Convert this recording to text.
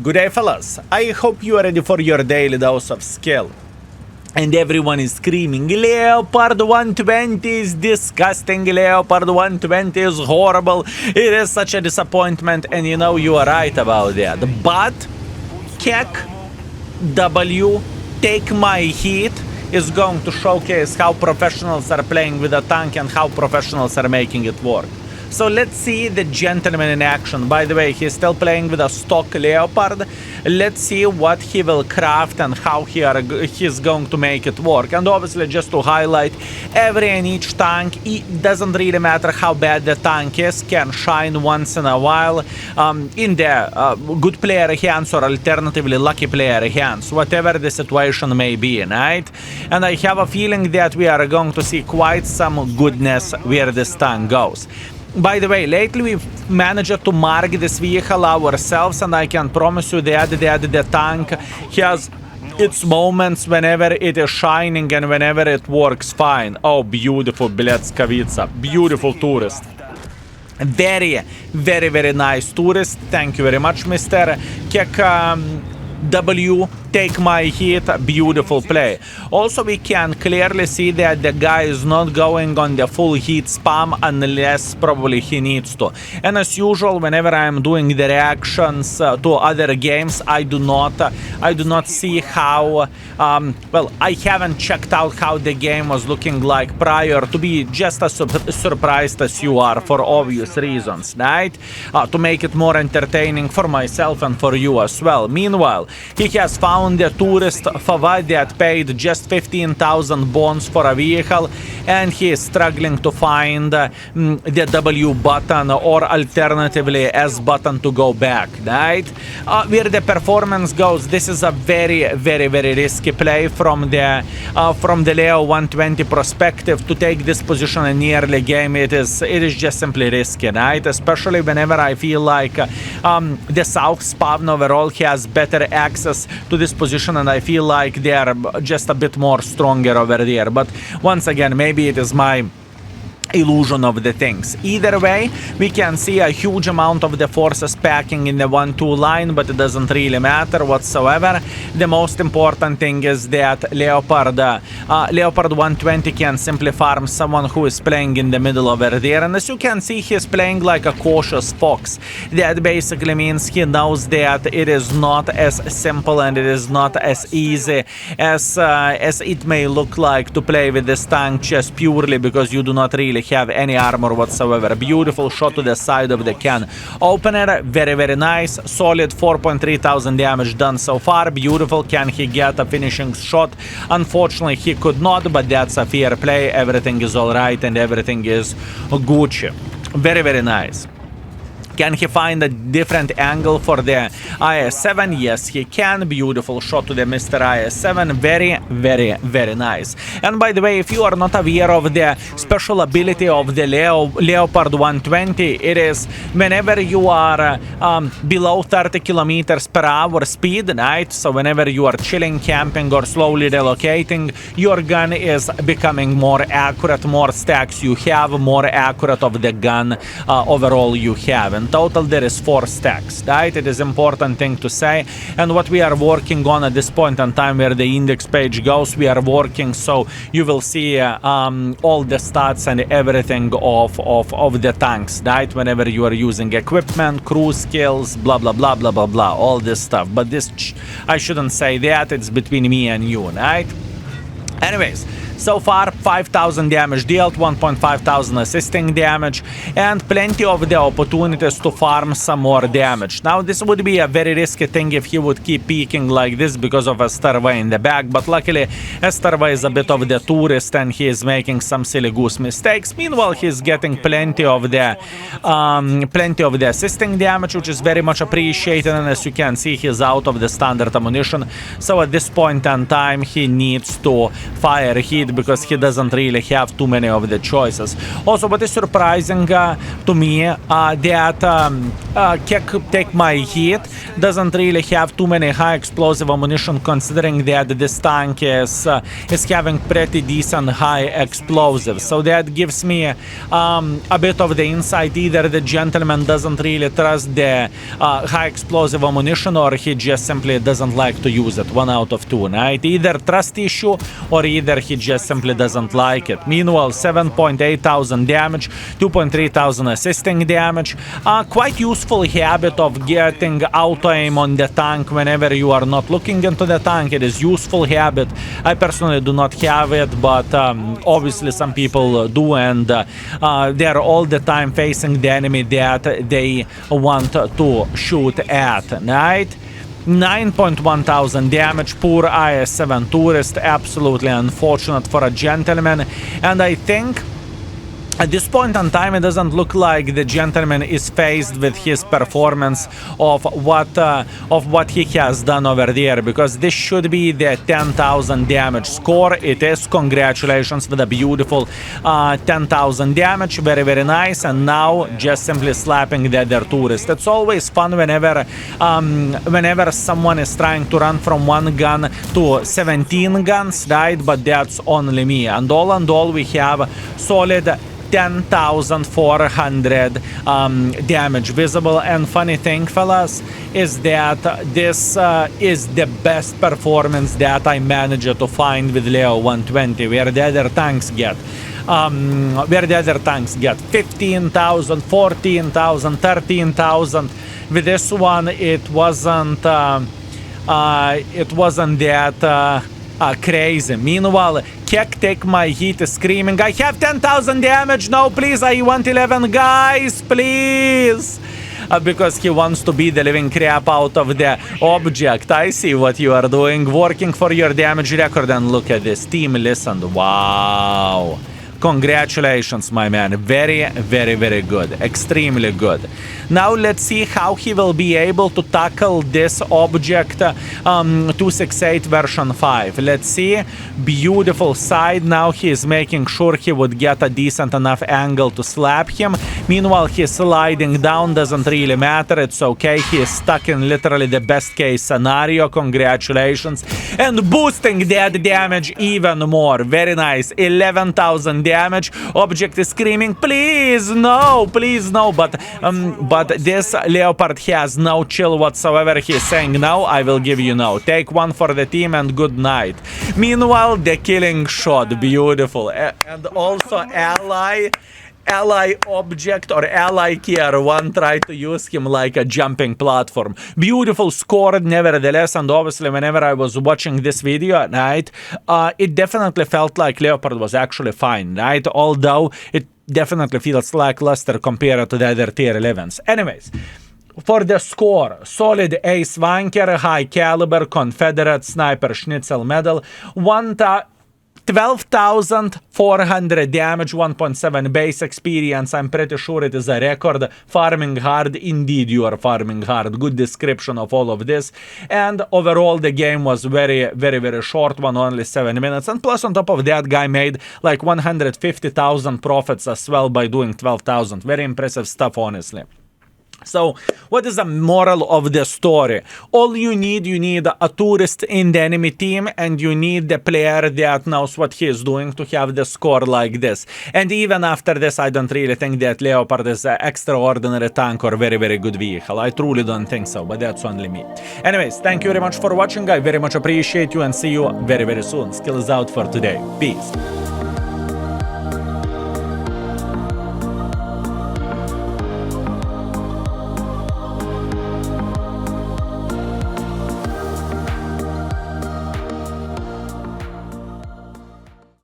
Good day, fellas. I hope you are ready for your daily dose of skill. And everyone is screaming, Leopard 120 is disgusting, Leopard 120 is horrible, it is such a disappointment, and you know you are right about that. But Kek W, Take My Heat, is going to showcase how professionals are playing with a tank and how professionals are making it work. So let's see the gentleman in action. By the way, he's still playing with a stock Leopard. Let's see what he will craft and how he's going to make it work. And obviously, just to highlight, every and each tank, it doesn't really matter how bad the tank is, can shine once in a while in the good player hands or alternatively lucky player hands, whatever the situation may be, right? And I have a feeling that we are going to see quite some goodness where this tank goes. By the way, lately we've managed to mark this vehicle ourselves, and I can promise you that the tank has its moments whenever it is shining and whenever it works fine. Oh, beautiful Bletskavica, beautiful tourist. Very, very, very nice tourist. Thank you very much, Mr. Kek W, Take My Heat, beautiful play. Also, we can clearly see that the guy is not going on the full heat spam unless probably he needs to. And as usual, whenever I am doing the reactions to other games, I do not see how, well, I haven't checked out how the game was looking like prior to be just as surprised as you are for obvious reasons, right? To make it more entertaining for myself and for you as well. Meanwhile, he has found a tourist Favad that paid just 15,000 bonds for a vehicle, and he is struggling to find the W button or alternatively S button to go back, right? Where the performance goes, this is a very, very, very risky play from the Leo 120 perspective to take this position in the early game. It is just simply risky, right? Especially whenever I feel like the South spawn overall has better access to this position, and I feel like they are just a bit more stronger over there. But once again, maybe it is my illusion of the things. Either way, we can see a huge amount of the forces packing in the 1-2 line, but it doesn't really matter whatsoever. The most important thing is that Leopard 120 can simply farm someone who is playing in the middle over there, and as you can see, he's playing like a cautious fox. That basically means he knows that it is not as simple and it is not as easy as it may look like to play with this tank just purely because you do not really have any armor whatsoever. Beautiful shot to the side of the can opener. Very, very nice. Solid 4.3 thousand damage done so far. Beautiful. Can he get a finishing shot? Unfortunately, he could not, but that's a fair play. Everything is alright and everything is Gucci. Very, very nice. Can he find a different angle for the IS-7? Yes, he can. Beautiful shot to the Mr. IS-7. Very, very, very nice. And by the way, if you are not aware of the special ability of the Leopard 120, it is whenever you are below 30 kilometers per hour speed, right? So whenever you are chilling, camping, or slowly relocating, your gun is becoming more accurate. More stacks you have, more accurate of the gun overall you have. And total there is 4 stacks, right? It is important thing to say, and what we are working on at this point in time where the index page goes, we are working so you will see all the stats and everything of the tanks, right? Whenever you are using equipment, crew skills, blah blah blah blah blah blah, all this stuff. But this, I shouldn't say that, it's between me and you, right? Anyways, so far 5,000 damage dealt, 1,500 assisting damage, and plenty of the opportunities to farm some more damage. Now this would be a very risky thing if he would keep peeking like this because of a Starway in the back, but luckily Starway is a bit of the tourist and he is making some silly goose mistakes. Meanwhile, he's getting plenty of the assisting damage, which is very much appreciated, and as you can see, he's out of the standard ammunition, so at this point in time he needs to fire heat speed because he doesn't really have too many of the choices. Also, what is surprising to me that Take My Heat doesn't really have too many high explosive ammunition, considering that this tank is having pretty decent high explosives. So that gives me a bit of the insight. Either the gentleman doesn't really trust the high explosive ammunition, or he just simply doesn't like to use it. 1 out of 2, right? Either trust issue, or either he just simply doesn't like it. Meanwhile, 7.8 thousand damage, 2.3 thousand assisting damage. Quite useful habit of getting auto aim on the tank whenever you are not looking into the tank. It is useful habit. I personally do not have it, but obviously some people do, and they are all the time facing the enemy that they want to shoot at, right? 9.1 thousand damage, poor IS-7 tourist, absolutely unfortunate for a gentleman. And I think at this point in time, it doesn't look like the gentleman is faced with his performance of what he has done over there, because this should be the 10,000 damage score. It is. Congratulations with a beautiful 10,000 damage. Very, very nice. And now just simply slapping the other tourist. It's always fun whenever someone is trying to run from one gun to 17 guns, right? But that's only me. And all, we have solid 10,400 damage visible. And funny thing, fellas, is that this is the best performance that I managed to find with Leo 120, where the other tanks get 15,000, 14,000, 13,000. With this one, it wasn't that crazy. Meanwhile, Take My Heat is screaming, I have 10,000 damage, no please, I want 11 guys, please. Because he wants to beat the living crap out of the object. I see what you are doing, working for your damage record. And look at this team, listen, wow. Congratulations, my man. Very, very, very good. Extremely good. Now let's see how he will be able to tackle this object 268 version 5. Let's see. Beautiful side. Now he is making sure he would get a decent enough angle to slap him. Meanwhile, he's sliding down. Doesn't really matter. It's okay. He is stuck in literally the best case scenario. Congratulations. And boosting that damage even more. Very nice. 11,000 damage. Object is screaming, please no, please no. But this Leopard has no chill whatsoever. He's saying, no, I will give you no. Take one for the team and good night. Meanwhile, the killing shot, beautiful. And also ally object or ally Tier 1 tried to use him like a jumping platform. Beautiful score nevertheless. And obviously whenever I was watching this video at night, it definitely felt like Leopard was actually fine, right? Although it definitely feels lackluster compared to the other Tier 11s. Anyways, for the score, solid Ace Wanker, high caliber, Confederate Sniper Schnitzel medal, 12,400 damage, 1.7 base experience. I'm pretty sure it is a record. Farming hard, indeed you are farming hard. Good description of all of this. And overall the game was very, very, very short one, only 7 minutes. And plus on top of that, guy made like 150,000 profits as well by doing 12,000. Very impressive stuff, honestly. So, what is the moral of the story? All you need a tourist in the enemy team, and you need the player that knows what he is doing to have the score like this. And even after this, I don't really think that Leopard is an extraordinary tank or very, very good vehicle. I truly don't think so, but that's only me. Anyways, thank you very much for watching. I very much appreciate you, and see you very, very soon. Skills out for today. Peace.